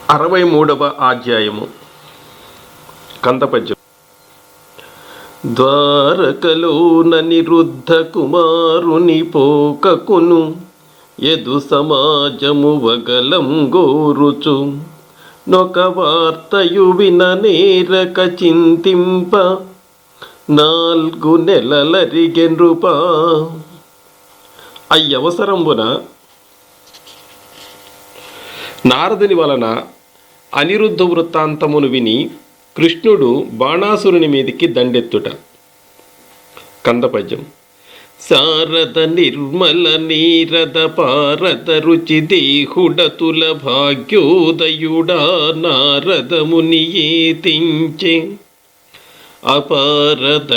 63వ అధ్యాయము కందపద్యం. ద్వారకలోన నిరుద్ధ కుమారుని పోకకును ఎదు సమాజము వగలం గోరుచు నొక వార్తయు విననేరక చింతింప 4 నెలలరిగెనృపా. అయ్యవసరంబున నారదుని వలన అనిరుద్ధ వృత్తాంతమును విని కృష్ణుడు బాణాసురుని మీదికి దండెత్తుట. కందపద్యం. శారద నిర్మల నీరద పారద రుచి దేహుడతుల భాగ్యోదయుడా నారదముని ఏతించే అపారదయామతి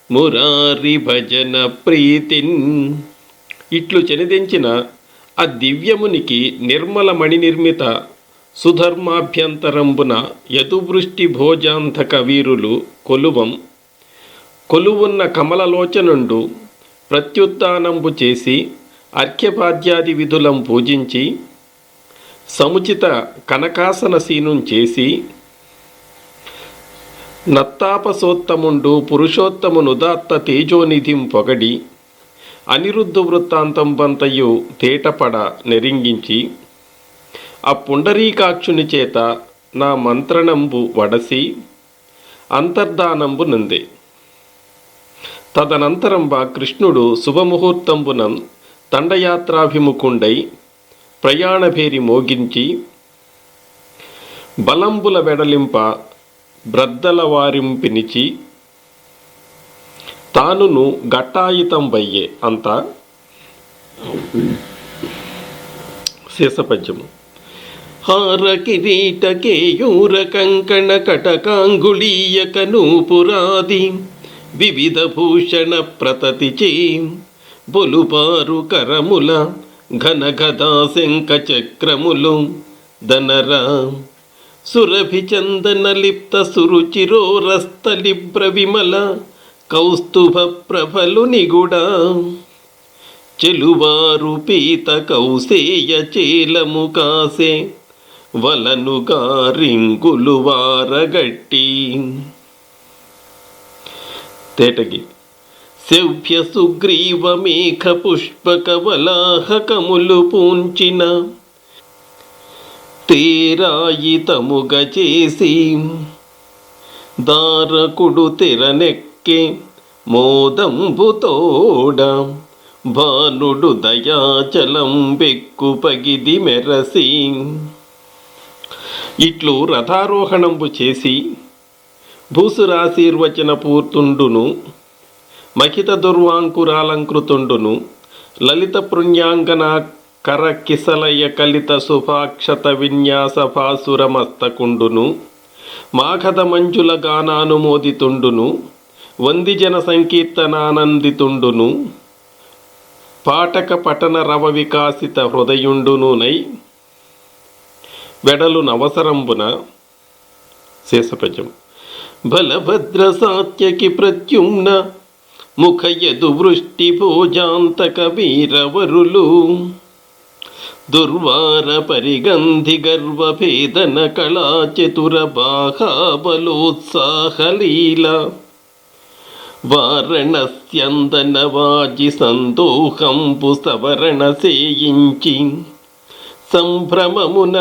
మురారి భజన ప్రీతిన్. ఇట్లు చెనిదెంచిన ఆ దివ్యమునికి నిర్మల మణినిర్మిత సుధర్మాభ్యంతరంబున యదువృష్టి భోజాంతక వీరులు కొలువున్న కమలలోచనుండు ప్రత్యుత్థానంబు చేసి అర్ఘ్యపాద్యాది విధులం పూజించి సముచిత కనకాసన సీనం చేసి నత్తాపసోత్తముండు పురుషోత్తమునుదాత్త తేజోనిధిం పొగడి అనిరుద్ధ వృత్తాంతం బంతయు తేటపడ నెరింగించి ఆ పుండరీకాక్షుని చేత నా మంత్రణంబు వడసి అంతర్ధానంబు నందే. తదనంతరంబ కృష్ణుడు శుభముహూర్తంబున దండయాత్రాభిముఖుండై ప్రయాణభేరి మోగించి బలంబుల వెడలింప బ్రద్దల వారింపినిచి తానును ఘట్టాయితం వయ్యే అంతా. శేషపద్యము. హార కిరీట కేయూర కంకణ కటకాంగుళీయక నూపురాది వివిధ భూషణ ప్రతతిచే బొలుపారు కరముల ఘన గదా శంఖ చక్రములు దనరా సురభి చందన లిప్త సురుచిరోరస్తలిబ్ర విమల కౌస్తుభ ప్రభలు నిగుడా చెలువారు పీత కౌసేయ చేలము కాసే వలనుగా రింగులు వారగట్టి. తేటగి. శౌభ్య సుగ్రీవ మేఘ పుష్పక వలాహకములు పూంచిన తేరాయితముగ చేసి దారకుడు తెరనెక్కే మోదంబుతోడ భానుడు దయాచలం బెక్కు పగిది మెరసి. ఇట్లు రథారోహణంబు చేసి భూసురాశీర్వచన పూర్తుండును మహిత దుర్వాంకురాలంకృతుండును లలిత పుణ్యాంగన కర కిసలయ కలిత సుభాక్షత విన్యాస భాసుర మస్తకుండును మాఘద మంజుల గానానుమోదితుండును వందిజన సంకీర్తనానందితుండును పాఠక పఠన రవ వికాసిత హృదయుండునునై వెడలు నవసరంబున. శేషపద్యం. బలభద్ర సాత్యకి ప్రత్యుమ్న ముఖయదు వృష్టి భోజాంతక వీరవరులు దుర్వార పరిగంధి గర్వభేదన కళా చతుర బాహాబలోత్సాహలీల వారణస్యందన వాజి సందోహంబు సవరణ సేయించి సంభ్రమమున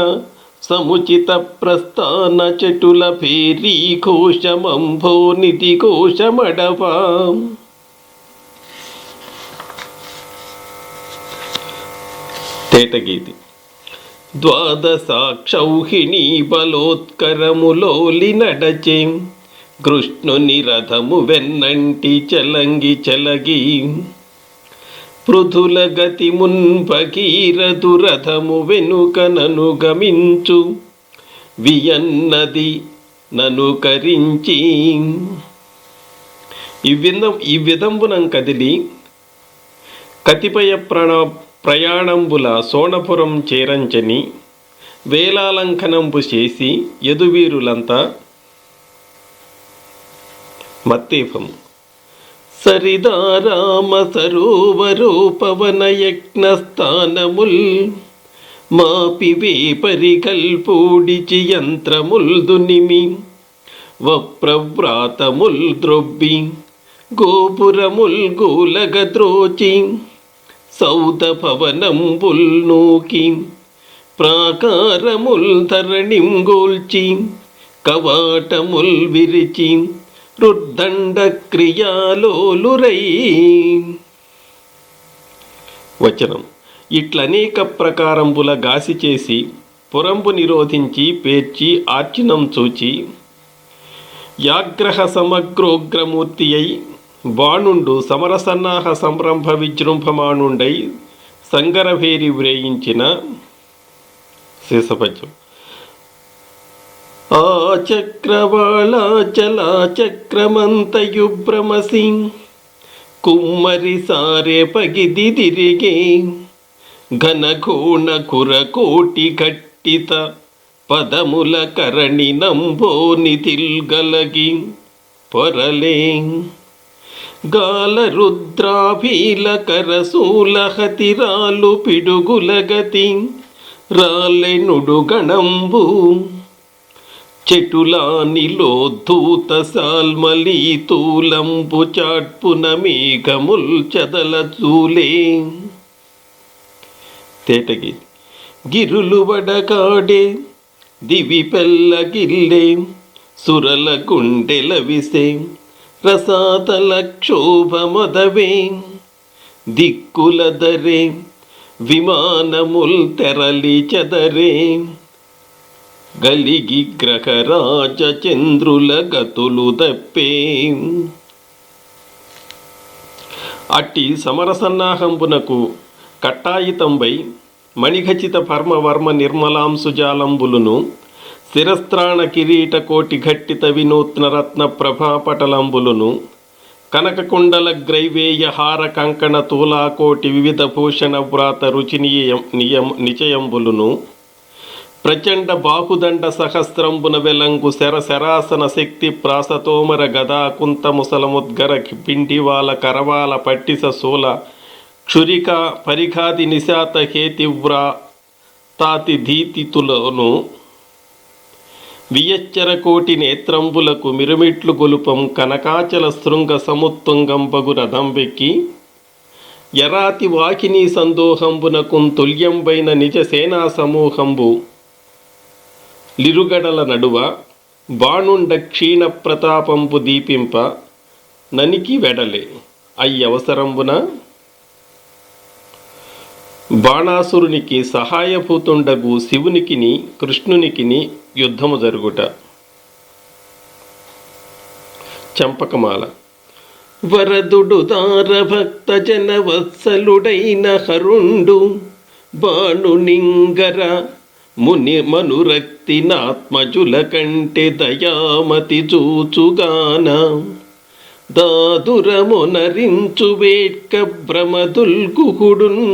సముచిత ప్రస్థాన చటుల భేరీ ఘోషమంభో నిధి ఘోషమడవా. తేటగీతి. ద్వాదశాక్షౌహిణీ బలోత్కరములోలి నడచే కృష్ణుని రథము వెన్నంటి చలంగి చలగి పృథుల గతి మున్భగీరథు రథము వెనుక నను గమించు వియన్నది నను కరించి. ఈ విధంబునం కదిలి కతిపయ ప్రయాణంబుల సోణపురం చేరంచని వేలాలంకనంబు చేసి యదువీరులంతా మత్తేఫము. సరిదారామ సరోవరోపవన యజ్ఞస్థానముల్ మాపివే పరికల్పూడిచి యంత్రముల్దునిమి వప్రవ్రాతముల్ ద్రొబ్బి గోపురముల్ గూలగద్రోచి సౌత భవనంబుల్ నూకి ప్రాకారముల్ ధరణిం గోల్చి కవాటముల్ విరిచి రుద్దండ క్రియాలోలురై. వచనం: ఇట్లనేక ప్రకారంబుల గాసి చేసి పురంబు నిరోధించి పేర్చి ఆర్చినం చూచి యాగ్రహ సమగ్రోగ్రమూర్తి అయి బాణుండు సమరసన్నాహ సంరంభ విజృంభమాణుండై సంగరభేరి వ్రేయించిన శేషపద్యం. ఆ చక్రవాళాచలా చక్రమంతయుభ్రమసి కుమ్మరి సారే పగిది తిరిగే ఘనఘోణ కురకోటి ఘట్టిత పదముల కరణి నంబోని తిల్గలగి పొరలే గాల రుద్రాభీల కరసూల హతిరాలు పిడుగులగతి రాలెనుడు గణంబు చెటులానిలో ధూత సాల్మలీ తూలంబు చాట్పున మేఘముల్ చదల చూలే. తేటగి గిరులు వడకాడే దివి పెల్లగిల్లే సురల గుండెల విసే రసాతల క్షోభమదవే దిక్కులదరే విమానముల్ తెరలి చెదరే గలిగి గ్రహరాజ చంద్రుల గతులు దప్పే. అట్టి సమరసన్నాహంబునకు కట్టాయితంబై మణిఖచిత పర్మవర్మ నిర్మలాంశుజాలంబులును శిరస్త్రాణ కిరీట కోటి ఘట్టిత వినూత్న రత్న ప్రభాపటలంబులును కనకకుండల గ్రైవేయ హార కంకణ తూలాకోటి వివిధ భూషణ వ్రాత రుచి నిచయంబులును ప్రచండ బాహుదండ సహస్రంబున వెలంగు శరాసన శక్తి ప్రాసతోమర గదా కుంత ముసలముద్గర పిండివాల కరవాల పట్టిస శూల క్షురిక పరిఖాది నిశాత హేతివ్రా తాతి ధీతితులను వియచ్చర కోటి నేత్రంబులకు మిరుమిట్లు గొలుపం కనకాచల శృంగ సముత్తుంగంబగు రథం వెక్కి యరాతి వాకినీ సందోహంబునకు తుల్యంబైన నిజ సేనా సమూహంబు లిరుగడల నడువ బాణుండ క్షీణ ప్రతాపంబు దీపింప ననికి వెడలే. అయ్యవసరంబున బాణాసురునికి సహాయభూతుండగు శివునికిని కృష్ణునికిని యుద్ధము జరుగుట. చంపకమాల. వరదుడు దారభక్త జనవత్సలుడైన హరుండు బాణునింగర ముని మనురక్తి నాత్మజుల కంటే దయామతి చూచుగాన దాదురమునరించు వేట్క భ్రమదుల్గుహుడున్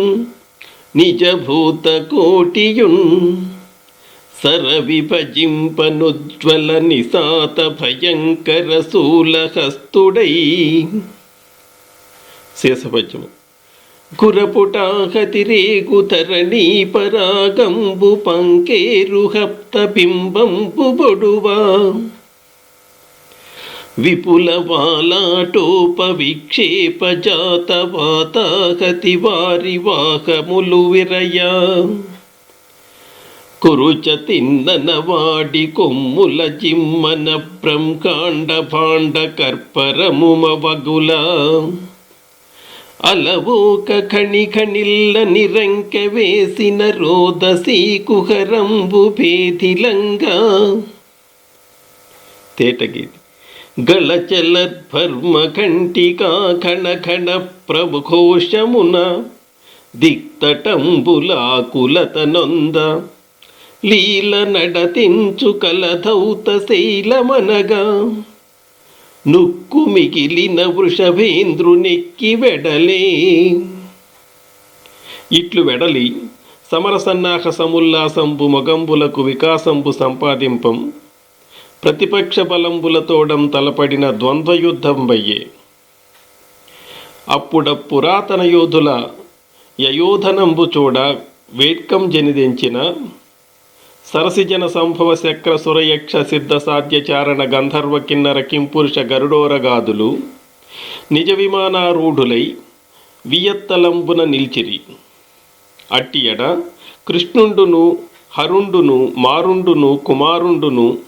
నిజభూత కోటియున్ సరవిభజింపనుజ్వల నిశాత భయంకర శూలహస్తుడై. శేషపద్యము. గురపుటాహతిరేగు తరణీ పరాగంబు పంకేరు హప్త బింబంబు బొడువా విపుల వాలాటోప విక్షేప జాత వాతాహతి వారి వాహములు విరయా కురుచ తిన్నన వాడి కొమ్ముల జిమ్మన బ్రహ్మాండ భాండ కర్పరముమ వగుల అలవోక ఖణిఖణిల్ల నిరంక వేసిన రోదసీ కుహరంబు భేదిలంగా. తేటగీతి. గళచలద్భర్మ కంటికా ఖణఖణ ప్రభుఘోషమున దిక్తటంబులాకులతనొంద లీల నడతించు కలధౌత శైలమనగా నుక్కు మిగిలిన వృషభేంద్రునెక్కి వెడలే. ఇట్లు వెడలి సమరసన్నాహ సముల్లాసంబు మొగంబులకు వికాసంబు సంపాదింపం ప్రతిపక్ష బలంబులతోడం తలపడిన ద్వంద్వయుద్ధంబయ్యే. అప్పుడ పురాతన యోధుల యయోధనంబు చూడ వేట్కం జనిదెంచిన సరసిజన సంభవ శక్ర సురయక్ష సిద్ధ సాధ్య చారణ గంధర్వ కిన్నర కింపురుష గరుడోరగాదులు నిజ విమానారూఢులై వియత్తలంబున నిల్చిరి. అట్టియడ కృష్ణుండును హరుండును మారుండును కుమారుండును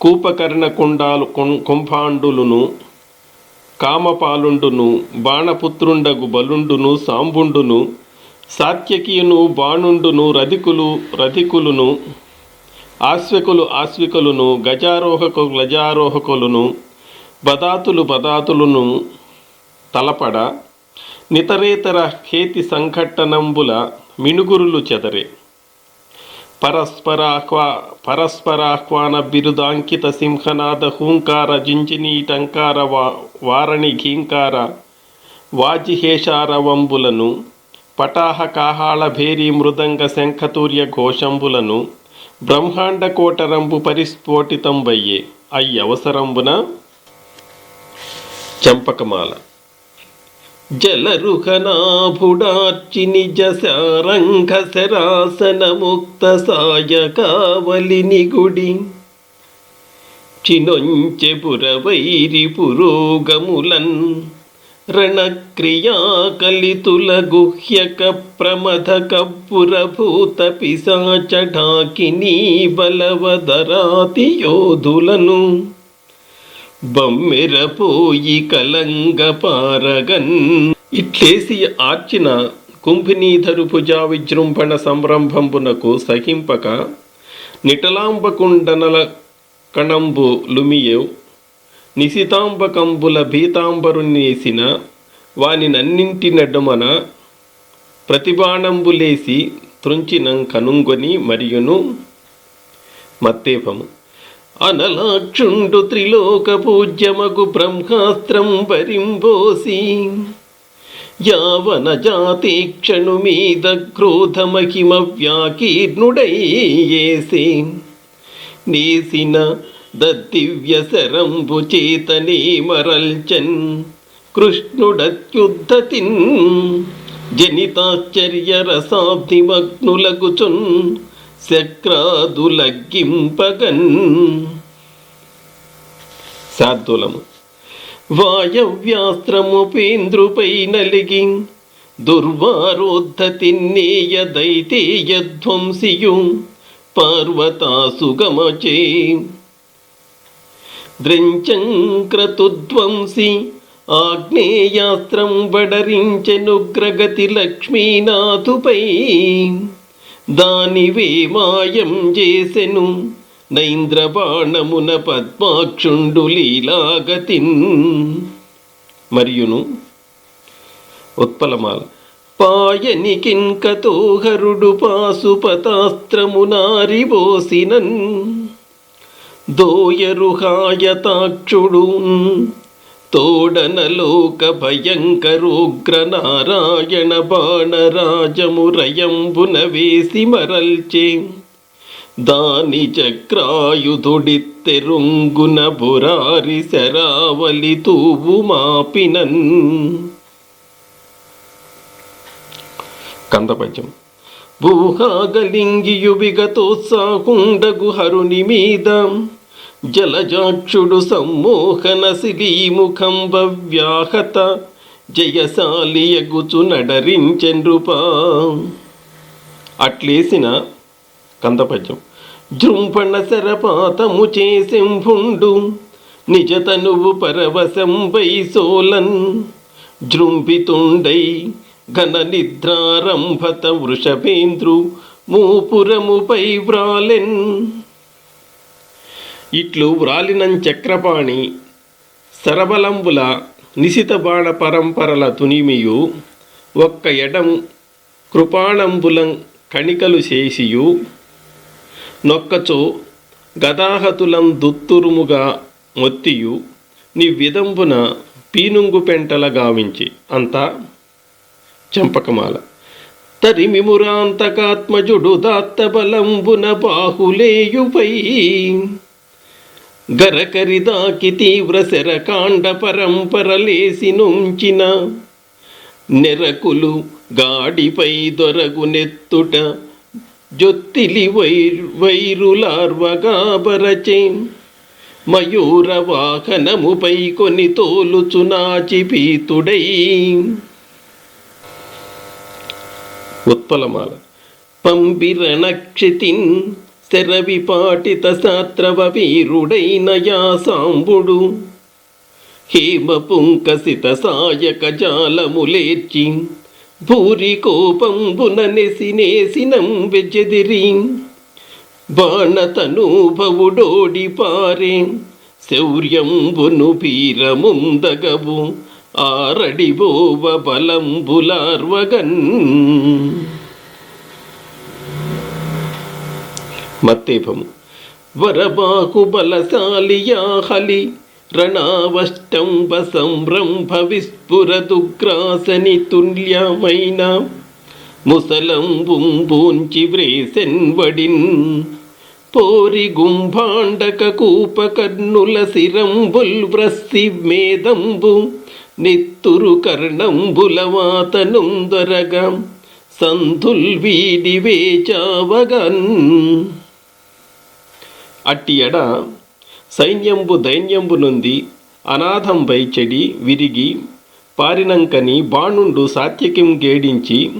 కూపకర్ణ కుంభాండులును కామపాలుండును బాణపుత్రుండగు బలుండును సాంబుండును సాత్యకియును బాణుండును రధికులును ఆశ్వికులును గజారోహకులను బదాతులును తలపడ నితరేతర ఖేతి సంఘట్టనంబుల మినుగురులు చెదరే. పరస్పరాహ్వాన బిరుదాంకిత సింహనాద హూంకార జింజినీటంకార వారణి ఘీంకార వాజిహేషారవంబులను పటాహ కాహాళ భేరీ మృదంగ శంఖతూర్య ఘోషంబులను బ్రహ్మాండ కోటరంబు పరిస్ఫోటితంబయ్యే. అయ్యవసరంబున చంపకమాల జలరుహనాభుడార్చి నిజ సారంగ శరాసన ముక్త సాయకావలిని గుడి చినొంచె పురవైరి పురోగములన్ రణక్రియా కలితుల గుహ్యక ప్రమథ కప్పురభూత పిశాచఢాకినీ బలవదరాతి యోధులను బమ్మెరపోయి కలంగ పారగన్. ఇట్లేసి ఆర్చిన కుంభినీధరు భుజా విజృంభణ సంరంభంబునకు సహింపక నిటలాంబకుండనల కణంబు లుమియవు నిశితాంబకంబుల భీతాంబరునేసిన వాని నన్నింటి నడుమన ప్రతిబాణంబులేసి త్రుంచినం కనుంగొని మరియును మత్తేపము అనలాక్షుండు త్రిలోక పూజ్యమగు బ్రహ్మాస్త్రం వరింబోసి యావన జాతీక్షణు మీద క్రోధమహిమ వ్యాకీర్ణుడయ్యేసి నేసిన దద్దివ్య శరంబు చేతనే మరల్చన్ కృష్ణుడత్యుద్ధతిన్ జనితాశ్చర్య రసాబ్దిమగ్నులగుచున్ శక్రాదులగ్గింపగన్. శార్దూలము వాయవ్యాస్త్రముపేంద్రుపై నలిగి దుర్వారోద్ధతిన్నేయ దైతేయధ్వంసియు పార్వతాసుగమచే ద్రంచంక్రతుధ్వంసి ఆగ్నేయాస్త్రం బడరించెనుగ్రగతి లక్ష్మీనాథుపై దానివే మాయం చేసెను నైంద్రబాణమున పద్మాక్షుండు లీలాగతిన్. మరియును ఉత్పలమాల పాయనికిన్కతోహరుడు పాశుపతాస్త్రమునారిబోసినన్ దోయరుహాయతాక్షుడు తోడనలోక భయంకరోగ్ర నారాయణ బాణరాజమురయంబున వేసి మరల్చే దాని చక్రాయుధుడిత్తెరుంగున బురారి శరావలి తూవు మాపినన్. కందపద్యం భూహాగలింగియు విగతోత్సాహుండగు హరుని మీద జలజాక్షుడు సమ్మోహన శిలీముఖం వ్యాహత జయశాలియగుచు నడరించెన్రుపా. అట్లేసిన కందపద్యం జృంభణ శరపాతము చేసెంభుండు నిజతనువు పరవశంబై సోలన్ జృంభితుండై ఘన నిద్రారంభత వృషభేంద్రు మూపురముపై వ్రాలెన్. ఇట్లు వ్రాలినం చక్రపాణి సరబలంబుల నిశిత బాణ పరంపరల తునిమియు ఒక్క ఎడం కృపాణంబులం కణికలు చేసియు నొక్కచో గదాహతులం దుత్తురుముగా మొత్తియు నివ్విదంబున పీనుంగు పెంటల గావించి. అంతా చంపకమాల తరిమిమురాంతకాత్మజుడు దాత్తబలంబున బాహులేయుపై గరకరిదాకి తీవ్ర శరకాండ పరంపరలేసి నుంచిన నెరకులు గాడిపై దొరగునెత్తుట జొత్తిలి వైరులార్వగా బరచే మయూర వాహనముపై కొని తోలుచునాచి పీతుడై. ఉత్పలమాల. పంపిరణక్షితిన్ శరవిపాటిత శాత్రవ వీరుడైన యాసాంబుడు హేమపుంకసిత సాయక జాలములేర్చి భూరి కోపంబున నెసినేసినం వెజెదిరి బాణతనూభవుడోడి పారే శౌర్యంబును పీరముందగవు ఆరడిబోవ బలంబులార్వగన్. మత్తేపము. వరబాహుబలశాలియాహలి రణావష్టంబ సంరంభ విస్ఫురదుగ్రాసని తుల్యమైన ముసలంబుంబూంచి వ్రేసెన్వడిన్ పోరి గుంభాండక కూపకర్ణుల శిరంబుల్ వ్రస్సి మేదంబు నెత్తురు కర్ణంబులవాతనుందరగా సంధుల్ వీడి వేచావగన్. అట్టి ఎడ సైన్యంబు దైన్యంబు నుండి అనాథంపై చెడి విరిగి పారినంకని బాణుండు సాత్యకిం గేడించి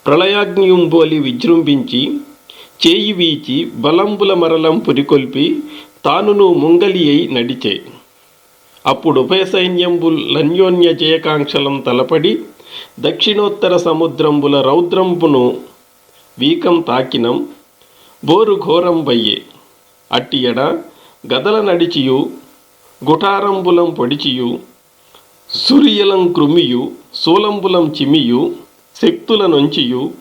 ప్రళయాగ్నియుంబోలి విజృంభించి చేయి వీచి బలంబుల మరలం పురికొల్పి తానును ముంగలి అయి నడిచే. అప్పుడు ఉభయ సైన్యంబులన్యోన్య జయకాంక్షలం తలపడి దక్షిణోత్తర సముద్రంబుల రౌద్రంబును వీకం తాకినం బోరు ఘోరంబయ్యే. అట్టి ఎడ గదల నడిచియు గుఠారంబులం పొడిచియు సూర్యలం కృమియు శూలంబులం చిమియు శక్తుల నొంచియు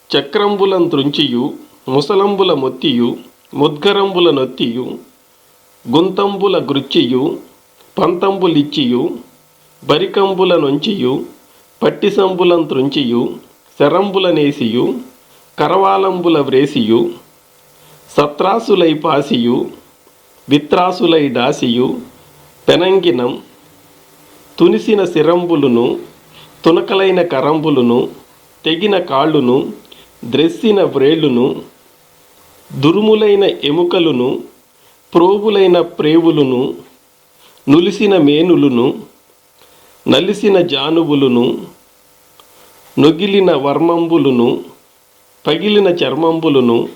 చక్రంబులం త్రుంచియు ముసలంబుల మొత్తియు ముద్గరంబుల నొత్తియు గుంతంబుల గృచ్చియు పంతంబులిచ్చియు బరికంబుల నొంచియు పట్టిసంబులం త్రుంచియు శరంబుల నేసియు కరవాలంబుల వ్రేసియు సత్రాసులై పాసియు విత్రాసులై డాసియు పెనంగినం తునిసిన శిరంబులును తునకలైన కరంబులును తెగిన కాళ్ళును ద్రెస్సిన వ్రేళ్ళును దురుములైన ఎముకలును ప్రోవులైన ప్రేవులును నులిసిన మేనులును నలిసిన జానువులును నొగిలిన వర్మంబులును పగిలిన చర్మంబులును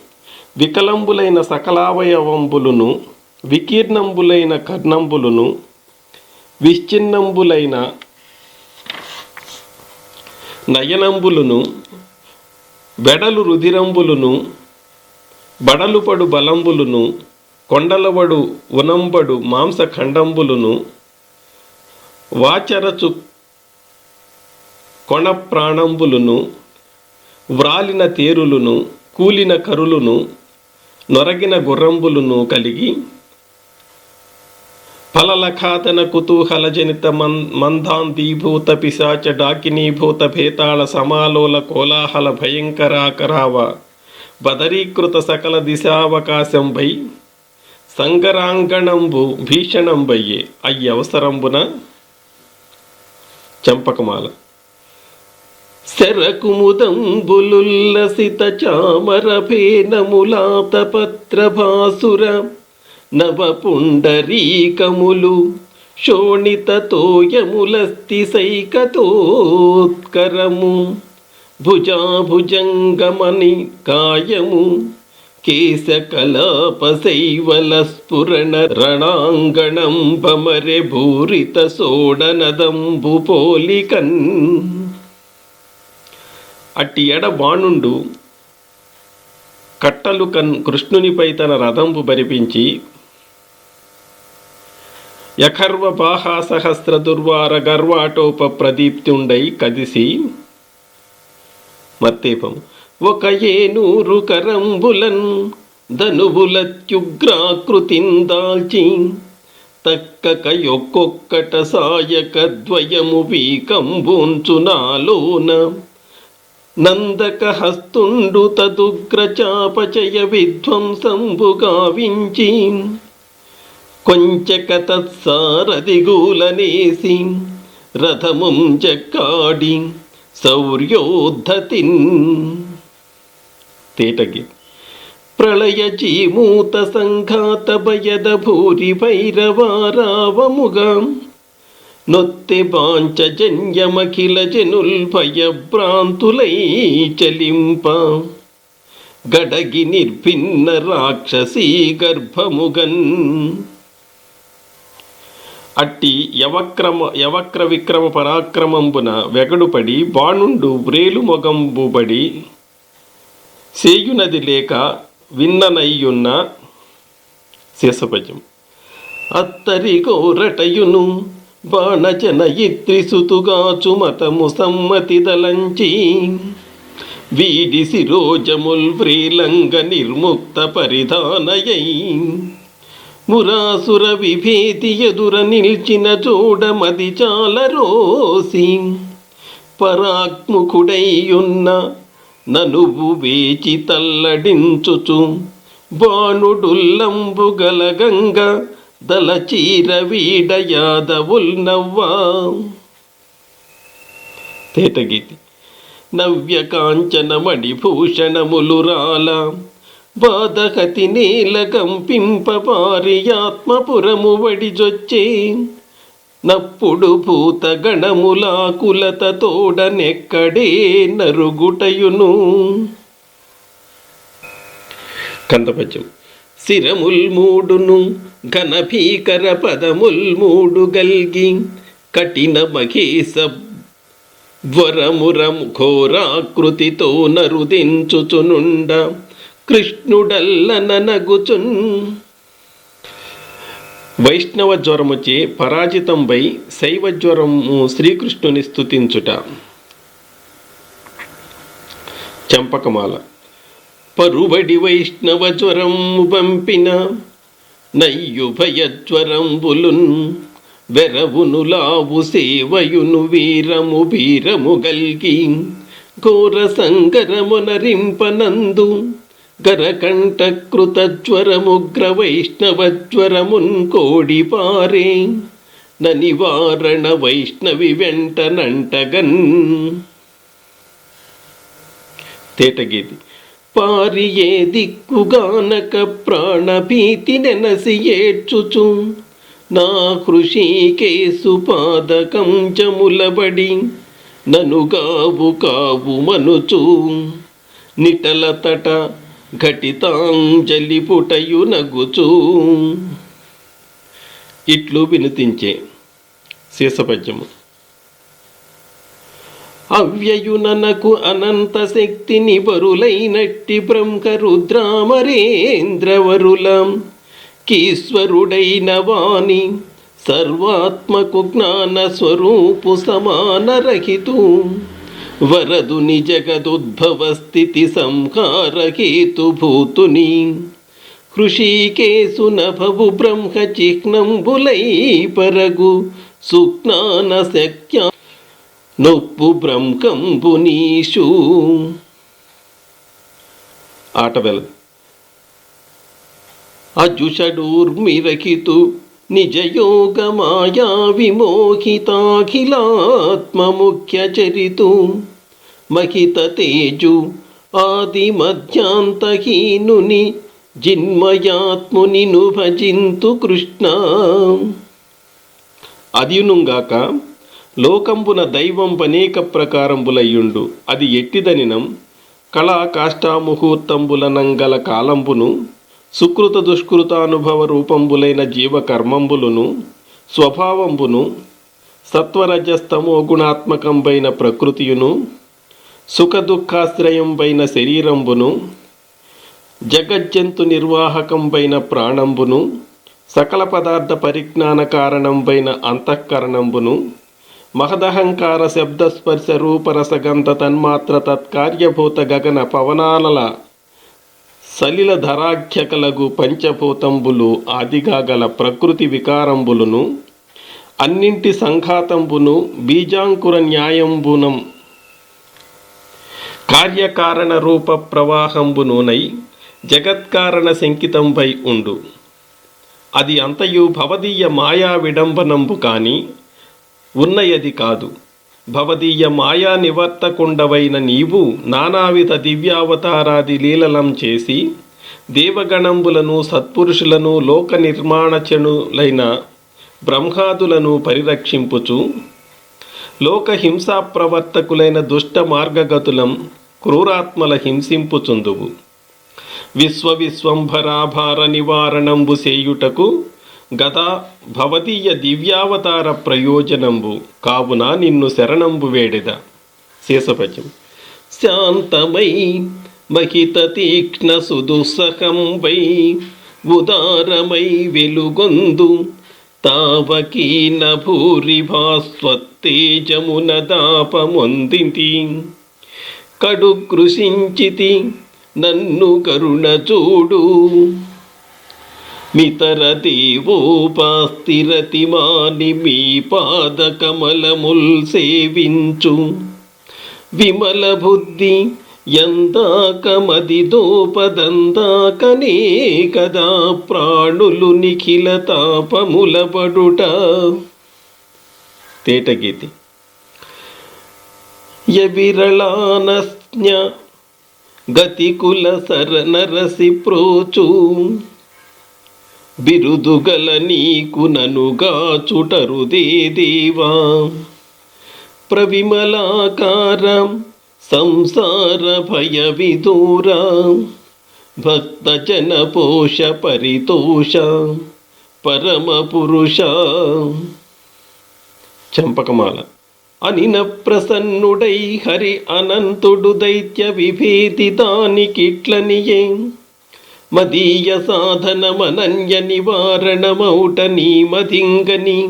వికలంబులైన సకలావయవంబులును వికీర్ణంబులైన కర్ణంబులును విశ్చిన్నంబులైన నయనంబులును బెడలు రుధిరంబులును బడలుపడు బలంబులును కొండలవడు ఉనంబడు మాంసఖండంబులును వాచరచు కొణ ప్రాణంబులును వ్రాలిన తేరులును కూలిన కరులును నొరగిన గుర్రంబులును కలిగి ఫలలఖాతన కుతూహలజనిత మందాంధీభూత పిశాచ డాకినీభూత భేతాళ సమాలోల కోలాహల భయంకరాకరావ బదరీకృత సకల దిశావకాశంబై సంగరాంగణంబు భీషణంబయ్యే. అయ్యవసరంబున. చంపకమాల. శరకుముదంబులుల్లసిత చామర ఫేనములాత పత్రభాసుర నవపుండరీకములు శోణిత తోయములస్తి సైకతోత్కరము భుజాభుజంగమని కాయము కేశకలాపశైవల స్ఫురణ రణాంగణం బమరె భూరిత సోడనదంబు పోలికన్. అట్టి ఎడ బాణుండు కట్టలు కృష్ణునిపై తన రథంబు బరిపించి యఖర్వ బాహాసహస్ర దుర్వార గర్వాటోప ప్రదీప్తుండై కదిసి. మత్తేపం. ఒక ఏనూరు కరంబులన్ ధనుబులత్యుగ్రాకృతిన్ దాల్చి తక్కక ఒక్కొక్కట సాయక ద్వయము వీకంబూంచునాలోన నందక హస్తుండు తదుగ్రచాపచయ విధ్వంసంబు గావించి కొంచెక తత్సారదిగూలనేసి రథముం చెక్కాడి శౌర్యోద్ధతిన్. తేటగి ప్రళయ జీమూత సంఘాత భయద భూరి భైరవారావముగా నొత్తె బాంచజన్యమఖిల జనుల్ భయభ్రాంతులై చలింప గడగి నిర్భిన్న రాక్షసీ గర్భముగన్. అట్టి యవక్ర విక్రమ పరాక్రమంబున వెగడుపడి బాణుండు వ్రేలు మొగంబుబడి సేయునది లేక విన్ననయ్యున్న. శేషపద్యం. అత్తరి గోరటయును బాణజనయిత్రిసుతుగాచు మతము సమ్మతి దలంచి వీడి శిరోజముల్ వ్రీలంగ నిర్ముక్త పరిధానయై మురాసుర విభేది ఎదుర నిల్చిన చూడమది చాలరోసి పరాక్ముఖుడైయున్న ననువు వేచి తల్లడించుచు బాణుడుల్లంబు గలగంగ దలచీర వీడ యాదవుల్ నవ్వా. తేటగీతి. నవ్య కాంచన మణిభూషణములు రాల బాధకతి నేల కంపింప పారియాత్మపురము వడిజొచ్చే నప్పుడు భూత గణములాకులత తోడనెక్కడే నరుగుటయును. కందపద్యం. శిరముల్ మూడును ఘన భీకర పదముల్ మూడు గల్గి కఠిన మహేశ ధ్వరమురము ఘోరాకృతితో నరుదించుచునుండ కృష్ణుడల్లన నగుచున్. వైష్ణవ జ్వరముచే పరాజితంపై శైవ జ్వరము శ్రీకృష్ణుని స్తుతించుట. చంపకమాల. పరుబడి వైష్ణవ జ్వరము పంపిన నయ్యు భయజ్వరంబులున్ వెరవును లావు సేవయును వీరము వీరము గల్గి ఘోర సంగరమునరింపనందు గరకంఠకృత జ్వరముగ్ర వైష్ణవ జ్వరమున్ కోడిపారే ననివారణ వైష్ణవి వెంట నంటగన్. తేటగీతి. పారి ఏ దిక్కుగానక ప్రాణభీతి నెనసి ఏడ్చుచు నా కృషికేసు పాదకం జములబడి ననుగావు కావు మనుచు నిటల తట ఘటితాంజలి పుటయు నగుచు. ఇట్లు వినుతించే. శేషపద్యము. అవ్యయుననకు అనంత శక్తిని బరులైనట్టి బ్రహ్మ రుద్రామరేంద్రవరులం కీశ్వరుడైన వాణి సర్వాత్మకు జ్ఞాన స్వరూపు సమానరహితు వరదుని జగదుద్భవ స్థితి సంహార హేతుభూతుని హృషికేశు నభవు బ్రహ్మ చిహ్నంబులై పరగు సుజ్ఞాన శక్య నొప్పు బ్రహ్మంబునీషు. ఆటవెల. అజుషడూర్మిరకితు నిజయోగ మాయా విమోహితాఖిలాత్మముఖ్య చరితు మహిత తేజు ఆది మధ్యాంతహీనుని జిన్మయాత్ముని భజింతు కృష్ణ. అదియునుగాక లోకంబున దైవం అనేక ప్రకారంబులయ్యుండు. అది ఎట్టిదనినం కళా కాష్టాముహూర్తంబులనంగల కాలంబును సుకృత దుష్కృతానుభవ రూపంబులైన జీవకర్మంబులును స్వభావంబును సత్వరజస్తమో గుణాత్మకంబైన ప్రకృతియును సుఖదుఃఖాశ్రయంబైన శరీరంబును జగజ్జంతు నిర్వాహకంబైన ప్రాణంబును సకల పదార్థ పరిజ్ఞాన కారణంబైన అంతఃకరణంబును మహదహంకార శబ్దస్పర్శ రూపరసగంధ తన్మాత్ర తత్కార్యభూత గగన పవనాల సలిల ధరాఖ్యకలగు పంచభూతంబులు ఆదిగా గల ప్రకృతి వికారంబులను అన్నింటి సంఘాతంబును బీజాంకుర న్యాయంబునం కార్యకారణ రూప ప్రవాహంబునునై జగత్కారణ శంకితంపై ఉండు. అది అంతయు భవదీయ మాయా విడంబనంబు కాని ఉన్నయది కాదు. భవదీయ మాయా నివర్తకుండవైన నీవు నానావిధ దివ్యావతారాది లీలలం చేసి దేవగణంబులను సత్పురుషులను లోక నిర్మాణచనులైన బ్రహ్మాదులను పరిరక్షింపుచు లోక హింసా ప్రవర్తకులైన దుష్ట మార్గగతులం క్రూరాత్మల హింసింపుచుందువు. విశ్వవిశ్వంభరాభార నివారణంబు సేయుటకు గదా భవదీయ దివ్యావతార ప్రయోజనంబు కావున నిన్ను శరణంబు వేడెద. శేషపద్యం. శాంతమై మహిత తీక్ష్ణ సుదుస్సహంబై ఉదారమై వెలుగొందు తావకీన భూరిభాస్వత్తేజమున దాపమొందితి కడు కృషించితి నన్ను కరుణ చూడు మితర దేవోపాస్థిరతిమాని మీ పాద కమలముల్ సేవించు విమల బుద్ధి ఎందాకమది దోపదందాకనే కదా ప్రాణులు నిఖిల తాపములబడుట. తేటగీతి. యవిరళానస్న్య గతికుల సరనరసి ప్రోచు బిరుదుగల నీకు ననుగాచుటరుదే దేవా ప్రవిమలాకారం సంసార భయ విదూర భక్తజన పోష పరితోష పరమ పురుష. చంపకమాల. అనిన ప్రసన్నుడై హరి అనంతుడు దైత్య విభేదితానికిట్లనియే మదీయ సాధనమనన్య నివారణమౌట నీ మదింగని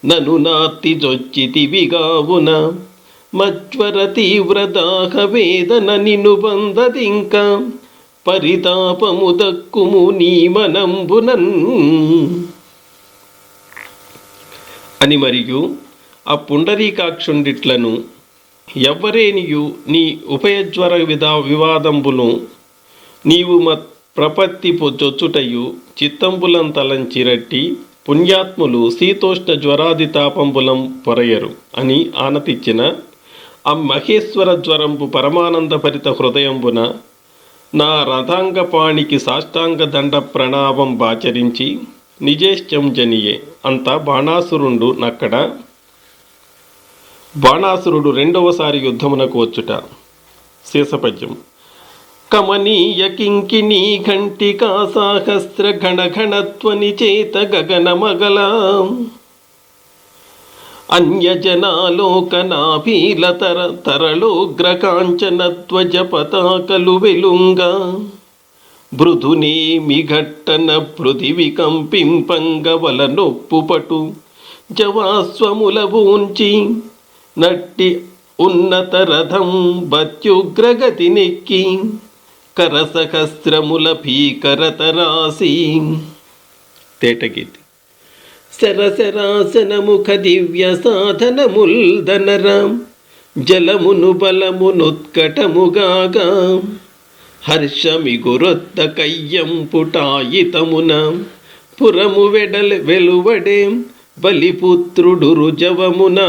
నను నాత్తి జొచ్చితివిగావున మజ్వర తీవ్రదాహ వేదన నిను బందదింక పరితాపము దక్కుము నీ మనంబునన్ అని. మరియు ఆ పుండరీకాక్షుండిట్లను ఎవ్వరేనియు నీ ఉభయజ్వర వివాదంబును నీవు ప్రపత్తి జొచ్చుటయు చిత్తంబులం తలంచిరట్టి పుణ్యాత్ములు శీతోష్ణ జ్వరాది తాపంబులం పొరయరు అని ఆనతిచ్చిన ఆ మహేశ్వర జ్వరంబు పరమానంద భరిత హృదయంబున నా రథాంగపాణికి సాష్టాంగ దండ ప్రణామం బాచరించి నిజేష్టం జనియే. అంత బాణాసురుండు నక్కడ. బాణాసురుడు రెండవసారి యుద్ధమునకు వచ్చుట. శేషపద్యం. కమనీయ కింకిణీ ఘంటికా సాహస్ర ఘణఘణత్వని చేత గగనమగల అన్యజనాలోకనాభీలతర తరలోగ్రకాంచనత్వజ పతాకలు వెలుంగా బృధునేమి ఘట్టన పృథివి కంపింపంగవల నొప్పుపటు జవాస్వముల ఊంచి నట్టి ఉన్నత రథం బత్యుగ్రగతి నెక్కి కరసహస్రముల భీకరతరాసి. తేటగీతి. శరశరాసనముఖ దివ్య సాధనముల్దనర జలమును బలమునుత్కటముగాగా హర్షమిగురొత్త కయ్యంపుటాయితమున పురము వెలువడే బలిపుత్రుడు రుజవమున.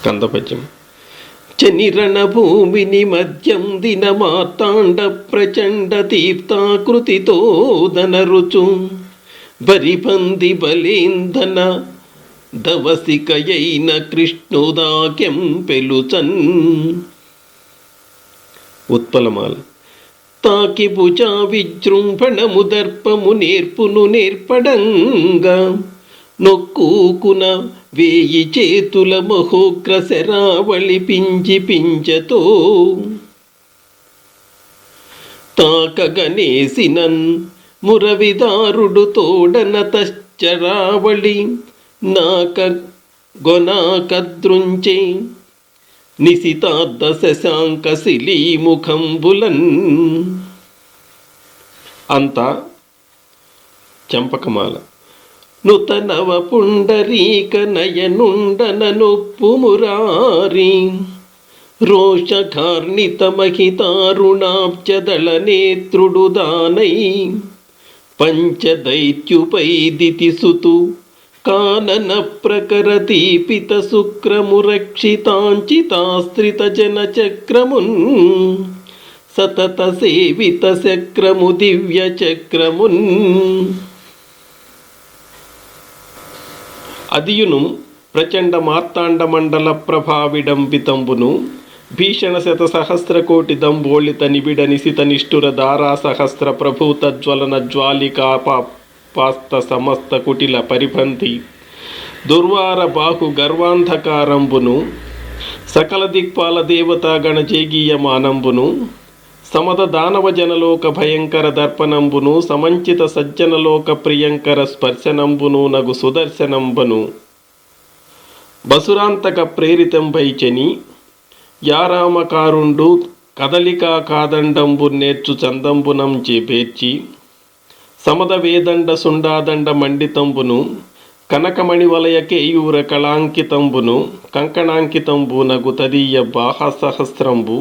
కందపద్యం. చనిరణ భూమిని మధ్యం దిన మార్తాండ ప్రచండ తీర్థాకృతితో దనరుచు బరిపంది బలేందన దవసికయైన కృష్ణుదాక్యం పెలుచన్. ఉత్పలమాల. తాకి భుజా విజృంభణము దర్పము నేర్పును నేర్పడంగా నొక్కూకున వేయి చేతుల మహోగ్ర శరావళి పింజి పింజతో తాకగనేసినన్ మురవిదారుడు తోడన తశ్చరావళి నాక గొనాకద్రుంచే నిశితార్థ శశాంక శిలీముఖంబులన్. అంతా చంపకమాల. నుతనవ పుండరీక నయనుండన నొప్పు మురారి రోషకార్ణిత మహితారుణాబ్జదళ నేత్రుడు దానై పంచదైత్యుపై దితిసుతు కానన ప్రకరతీపిత శుక్రమురక్షితాంచితాస్త్రిత జన చక్రమున్ సతత సేవిత చక్రము దివ్య చక్రమున్. అదియును ప్రచండ మార్తాండ మండల ప్రభావిడంబితంబును భీషణ శత సహస్రకోటి దంబోళిత నిబిడ నిశిత నిష్ఠుర ధారా సహస్ర ప్రభూత జ్వలన జ్వాలికా పాస్త సమస్త కుటిల పరిపంతి దుర్వార బాహు గర్వాంధకారంబును సకల దిక్పాల దేవతా గణజేగీయమానంబును సమద దానవ జనలోక భయంకర దర్పణంబును సమంచిత సజ్జనలోక ప్రియంకర స్పర్శనంబును నగు సుదర్శనంబును బసురాంతక ప్రేరితంపైచని యారామకారుండు కదలికా కాదండంబు నేర్చు చందంబునం చేపేర్చి సమద వేదండ సుండాదండ మండితంబును కనకమణి వలయ కేయూర కళాంకితంబును కంకణాంకితంబు నగు తదీయ బాహసహస్రంబు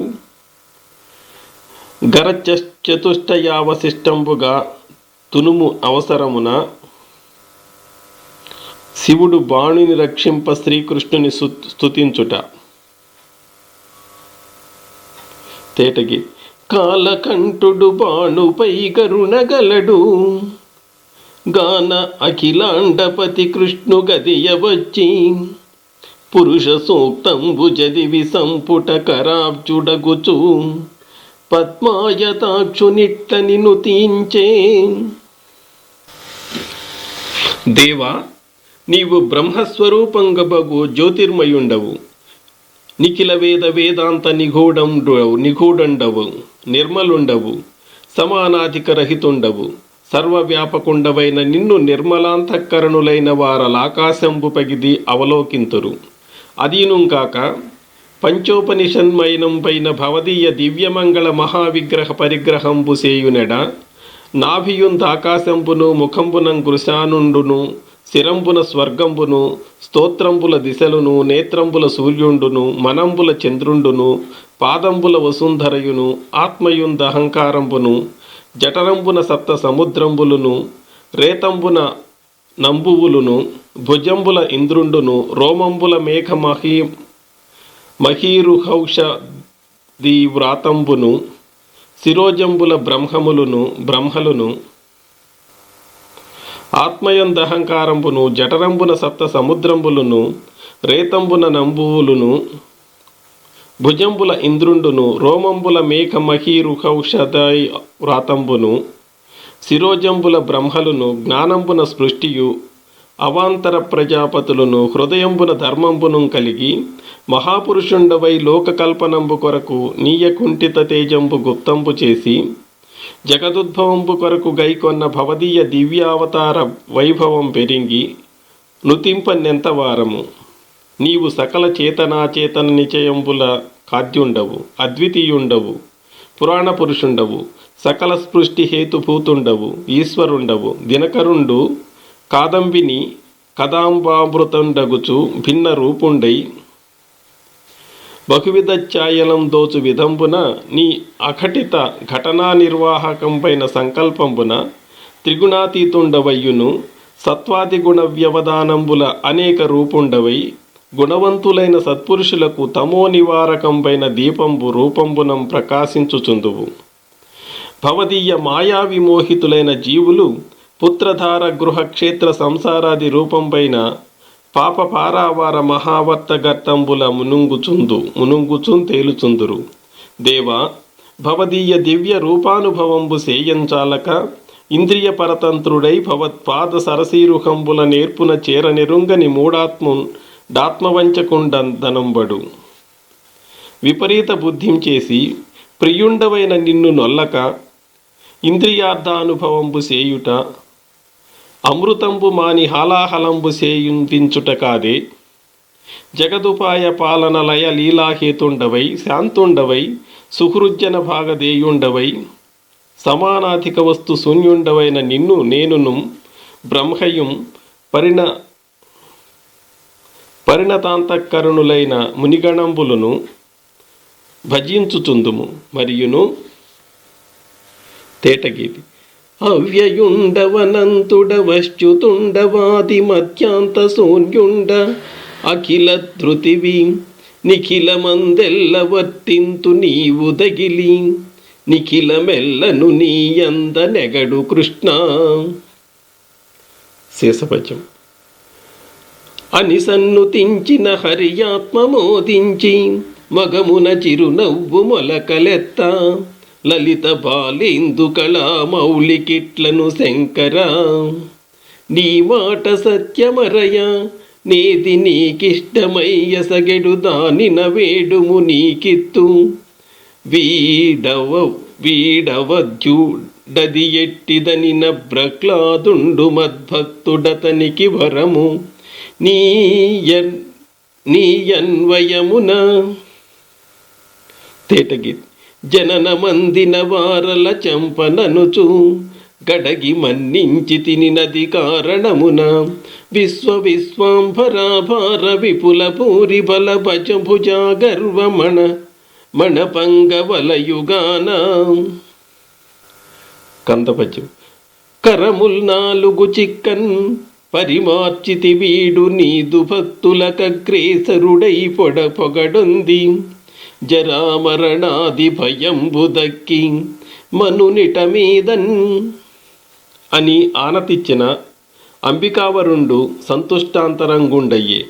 చతుష్టయావశిష్టంబుగా తునుము అవసరమున శివుడు బాణుని రక్షింప శ్రీకృష్ణుని స్తుతించుట. తేటగి కాలకంఠుడు బాణుపై గరుణగలడు గాన అఖిలాండపతి కృష్ణు గదియ వచ్చి పురుష సూక్తంబు జదివి సంపుట కరాబ్జుడగుచు పద్మాయతాక్షునిట్ల నిన్ను తీంచే. దేవా, నీవు బ్రహ్మస్వరూపంగబగు జ్యోతిర్మయుండవు, నిఖిల వేద వేదాంత నిగూఢండవు, నిర్మలుండవు, సమానాధిక రహితుండవు, సర్వవ్యాపకుండవైన నిన్ను నిర్మలాంతఃకరణులైన వారలాకాశంబు పగిది అవలోకింతురు. అదీనుంకాక పంచోపనిషన్మైనం పైన భవదీయ దివ్యమంగళ మహావిగ్రహ పరిగ్రహంబు సేయునెడ నాభియుందాకాశంబును ముఖంబునం కృశానుండును శిరంబున స్వర్గంబును స్తోత్రంబుల దిశలును నేత్రంబుల సూర్యుండును మనంబుల చంద్రుండును పాదంబుల వసుంధరయును ఆత్మయుందహంకారంబును జఠరంబున సప్త సముద్రంబులును రేతంబున నంబువులును భుజంబుల ఇంద్రుండును రోమంబుల మేఘ మహీరుహౌషధి వ్రాతంబును శిరోజంబుల బ్రహ్మలును ఆత్మయందహంకారంబును జఠరంబున సప్త సముద్రంబులును రేతంబున నంబువులును భుజంబుల ఇంద్రుండును రోమంబుల మేఘ మహీరుహౌషధి వ్రాతంబును శిరోజంబుల బ్రహ్మలును జ్ఞానంబున స్పృష్టియు అవాంతర ప్రజాపతులను హృదయంబున ధర్మంబును కలిగి మహాపురుషుండవై లోకకల్పనంబు కొరకు నీయకుంఠిత తేజంబు గుప్తంబు చేసి జగదుద్భవంబు కొరకు గైకొన్న భవదీయ దివ్యావతార వైభవం పెరిగి నుతింపనెంతవారము. నీవు సకల చేతనాచేతన నిచయంబుల కాద్యుండవు, అద్వితీయుండవు, పురాణ పురుషుండవు, సకల స్పృష్టి హేతుభూతుండవు, ఈశ్వరుండవు, దినకరుండు కాదంబిని కదాంబామృతండగుచు భిన్న రూపుండై బహువిధ ఛాయలం దోచు విధంబున నీ అఘటిత ఘటనా నిర్వాహకంపైన సంకల్పంబున త్రిగుణాతీతుండవయ్యును సత్వాది గుణ వ్యవధానంబుల అనేక రూపుండవై గుణవంతులైన సత్పురుషులకు తమో నివారకంపైన దీపంబు రూపంబునం ప్రకాశించుచుందువు. భవదీయ మాయా విమోహితులైన జీవులు పుత్రధార గృహ క్షేత్ర సంసారాది రూపంపైన పాప పారావార మహావర్తగర్తంబుల మునుంగుచున్ తేలుచుందురు. దేవా, భవదీయ దివ్య రూపానుభవంబు సేయంచాలక ఇంద్రియ పరతంత్రుడై భవత్పాద సరసీరుహంబుల నేర్పున చేరనిరుంగని డాత్మవంచకుండందనంబడు విపరీత బుద్ధిం చేసి ప్రియుండవైన నిన్ను నొల్లక ఇంద్రియార్థానుభవంబు సేయుట అమృతంబు మాని హాలాహలంబు సేయుందించుట కాదే. జగదుపాయ పాలన లయ లీలాహేతుండవై శాంతుండవై సుహృజ్జన భాగదేయుండవై సమానాధిక వస్తు శూన్యుండవైన నిన్ను నేనును బ్రహ్మయుం పరిణతాంతఃకరణులైన మునిగణంబులను భజించుచుందుము. మరియును తేటగీతి అవ్యయుండవనంతుడవశ్చుతుండవాది మధ్యాంత శూన్యుండ అఖిల ధృతివి నిఖిలమందెల్ల వర్తింతు నీవు దగిలి నిఖిలమెల్లను నీయంద నెగడు కృష్ణ. శేషపద్యం. అని సన్నుతించిన హరియాత్మ మోదించి మగమున చిరునవ్వు మొలకలెత్త లలిత బాలేందు కళా మౌలికిట్లను శంకర నీ మాట సత్యమరయ నేది నీకిష్టమయ్య సగెడు దానిన వేడుము నీకిత్తు వీడవద్యుడది ఎట్టిదనిన ప్రహ్లాదుండు మద్భక్తుడతనికి వరము నీయన్వయమున. తేటగిరి. జనన మందిన వారల చంపననుచు గడగి మన్నించి తిని నది కారణమున విశ్వాంభరాభార విపుల పూరి బల భజ భుజా గర్వమణ మణపంగవలయుగాన. కందపద్యం. కరముల్ నాలుగు చిక్కన్ పరిమార్చితి వీడు నీదు భక్తులకగ్రేసరుడై పొగడొంది జరామరణాది భయంబు దక్కి మనునిట మీదన్ అని ఆనతిచ్చిన అంబికావరుండు సంతుష్టాంతరంగుండయ్యే.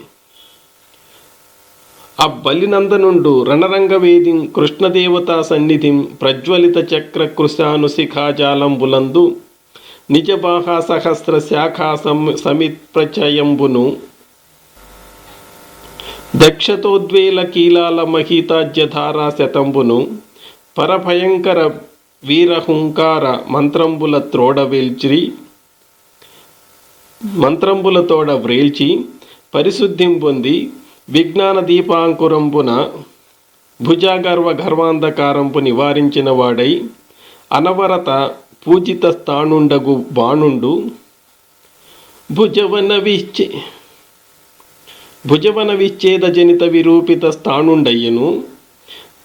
అబ్బలినందనుండు రణరంగవేదిం కృష్ణదేవతా సన్నిధిం ప్రజ్వలిత చక్ర కృశానుశిఖాజాలంబులందు నిజబాహా సహస్ర శాఖా సమిత్ప్రచయంబును దక్షతోద్వేల కీలాల మహితాజ్యధారా శతంబును పరభయంకర వీరహుంకార మంత్రంబులతోడ వ్రేల్చి పరిశుద్ధిం పొంది విజ్ఞాన దీపాంకురంబున భుజాగర్వ గర్వాంధకారంపు నివారించిన వాడై అనవరత పూజిత స్థానుండగు బాణుండు భుజవన విచ్ఛేద జనిత విరూపిత స్థానుండయ్యను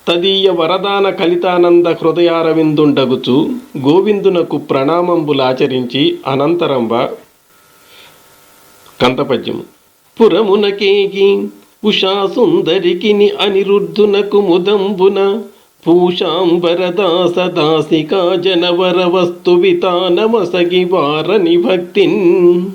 తదీయ వరదాన కలితానంద హృదయారవిందుండగుచు గోవిందునకు ప్రణామంబులాచరించి అనంతరంబ. కంఠపద్యము. పురమునకేగి ఉషా సుందరికిని అనిరుద్ధునకు ముదంబున పూషాంబరదాస దాసికా జనవర వస్తు వితానమసగి వారని భక్తిన్.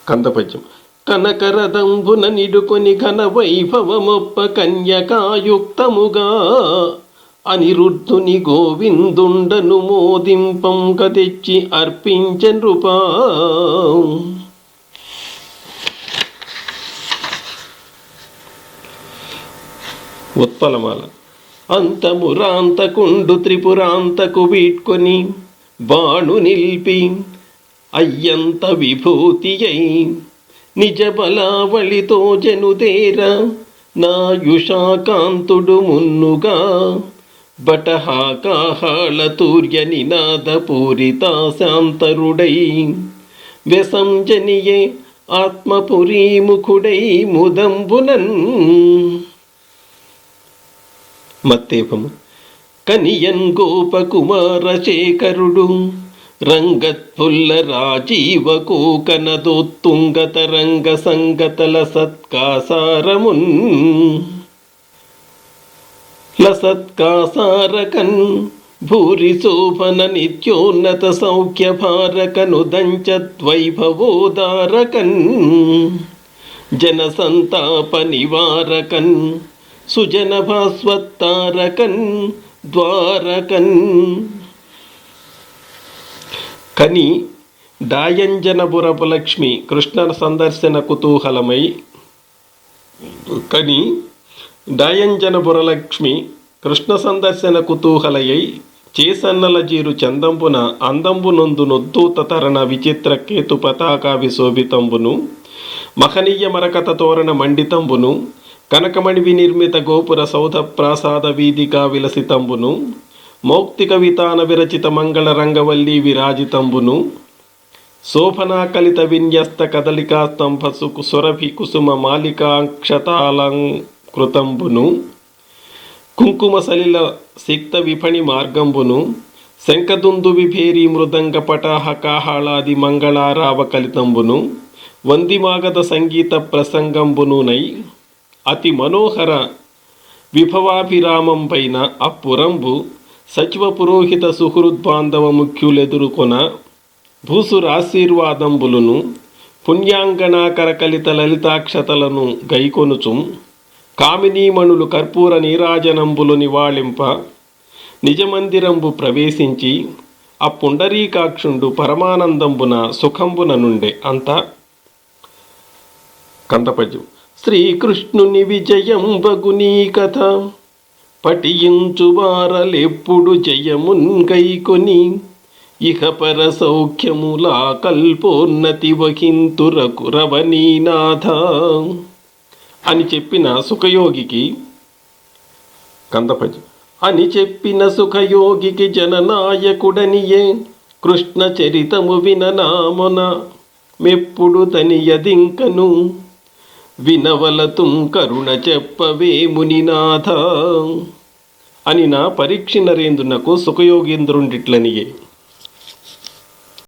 కందపద్యం. కనకరదంబున నిడుకొని ఘన వైభవమొప్ప కన్యకాయుక్తముగా అనిరుద్ధుని గోవిందుండను మోదింపంక తెచ్చి అర్పించ నృపా. ఉత్పలమాల. అంతమురాంతకుండు త్రిపురాంతకు వీడ్కొని బాణు నిల్పి అయ్యంత విభూతి అయి నిజ బలావళితో జనుదేర నాయుషాకాంతుడు మున్నుగా బటహాకాహాళ తూర్య నినాద పూరితా శాంతరుడై వ్యసంజనియే ఆత్మపురీముఖుడై ముదంబునన్. మత్తేపము. కనియన్ గోపకుమార శేఖరుడు రంగత్పుల్ల రాజీవ కోకనదోత్తుంగ తరంగ సంగతల సత్కాసారమున్ లసత్కాసారకన్ భూరి శోభన నిత్యోన్నత సౌఖ్య భారకనుదంచద్వైభవోదారకన్ జన సంతాప నివారకన్ సుజన భాస్వత్తారకన్ ద్వారకన్. కని డాయంజనపురపులక్ష్మి కృష్ణ సందర్శన కుతూహలమై కృష్ణ సందర్శన కుతూహలయై చేసన్నల జీరు చందంబున అందంబునొందు నొద్దూత తరణ విచిత్ర కేతు పతాకా విశోభితంబును మహనీయ మరకత తోరణ మండితంబును కనకమణి వినిర్మిత గోపుర సౌధ ప్రాసాద వీధికా విలసితంబును మౌక్తిక వితాన విరచిత మంగళ రంగవల్లి విరాజితంబును శోభనాకలిత విన్యస్త కదలికా స్తంభ సురభి కుసుమ మాలికాక్షతాలంకృతంబును కుంకుమ సలిల సిక్త విపణి మార్గంబును శంఖదుందు విభేరి మృదంగ పటాహ కాహాళాది మంగళారావ కలితంబును వందిమాగత సంగీత ప్రసంగంబునునై అతి మనోహర విభవాభిరామం పైన అప్పురంబు సచివ పురోహిత సుహృద్బాంధవ ముఖ్యులెదురుకొన భూసురాశీర్వాదంబులను పుణ్యాంగనాకర కలిత లలితాక్షతలను గైకొనుచుం కామినీమణులు కర్పూర నీరాజనంబులు నివాళింప నిజమందిరంబు ప్రవేశించి ఆ పుండరీకాక్షుండు పరమానందంబున సుఖంబున నుండే. అంతా కందపద్యం. శ్రీకృష్ణుని విజయం బగునీ కథ పఠించువారలెప్పుడు జయమున్ గైకొని ఇహపర సౌఖ్యములా కల్పోన్నతి వహింతురకు రవణీనాథ అని చెప్పిన సుఖయోగికి కందపద్యం. అని చెప్పిన సుఖయోగికి జననాయకుడనియే కృష్ణ చరితము విననామొన మెప్పుడు తనియదింకను వినవలతుం కరుణ చెప్పవే మునినాథ అని నా పరీక్ష నరేంద్రునకు సుఖయోగేంద్రుండిట్లనియే.